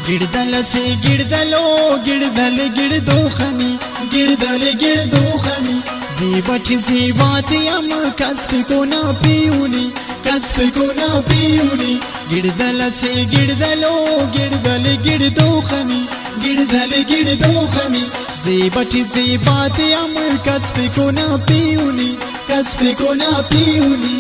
गिड़दल से गिड़दलो गिड़दल गिड़दो खनी गिड़दल गिड़दो खनी जीबट जीबात यम कसफ को ना पीऊनी कसफ को ना पीऊनी गिड़दल से गिड़दलो गिड़दल गिड़दो खनी गिड़दल गिड़दो खनी जीबट जीबात यम कसफ को ना पीऊनी कसफ को ना पीऊनी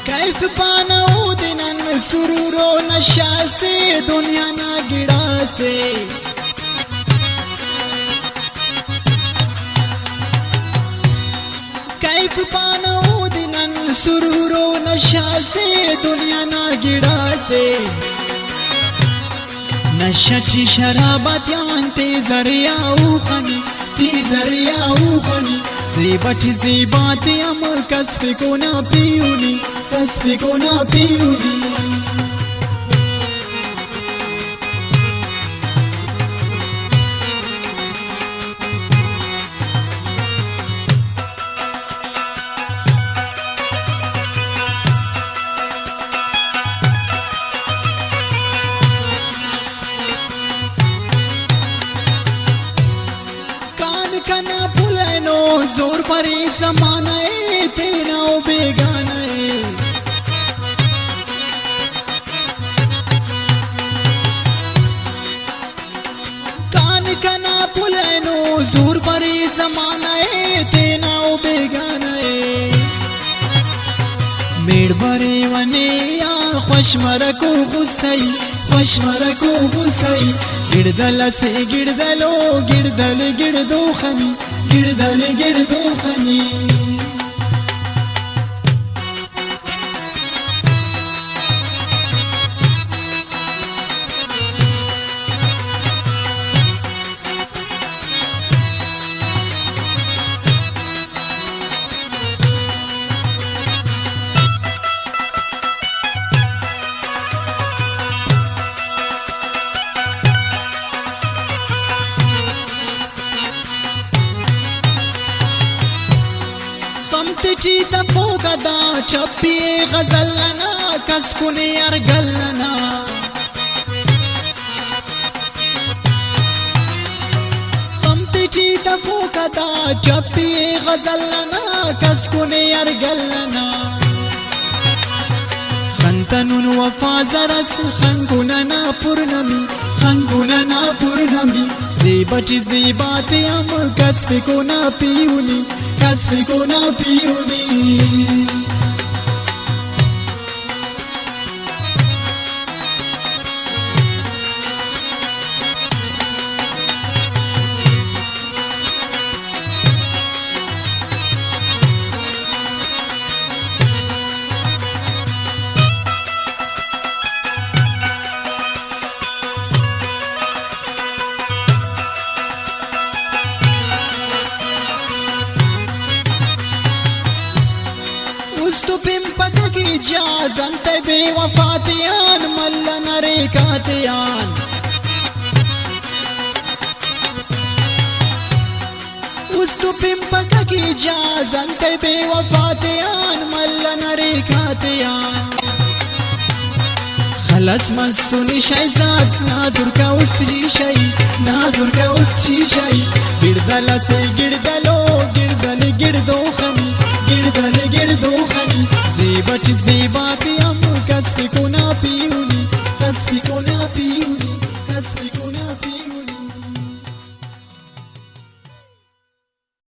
कैफ पाना दिनन सुरूरो नशा से दुनिया ना गिड़ा से कैफ पाना दिनन सुरूरो नशा से दुनिया ना गिड़ा से नशची शराबत यांते जरियाऊ खनी ती जरियाऊ खनी जीबट जीबात यम कसफ को ना पीऊनी कसफ को ना पीऊनी कान कना पुलनो जोर परे जमाना तेरा बेगाना कना पुलनो जोर परे जमाना तेना बेगाना मेड़ बरे वने या खुशमर को गुस्सई खुशमर को गुस्सई गिड़दल से गिड़दलो गिड़दल गिड़दो खनी गिड़दल गिड़दो खनी ची तपो कदा चप्पी गजलना कसकुने अरगलना ची तपो कदा चप्पी गजलना कसकुने अरगलना खंतनुन वफा जरस खंगुनना पूर्णमी खंगुनना पूर्णमी जीबट जीबात यम कसफ को ना पीऊनी कसफ को ना पीऊनी पिंपक की जाजन तबे वफातियान मल्ल नरेकातियान उस्तु पिंपक की जाजन तबे वफातियान मल्ल नरेकातियान खलस मसुनी शैजात नाजुर का उस्त जी शई नाजुर का उस्त जी शई गिड़दल से गिड़दलो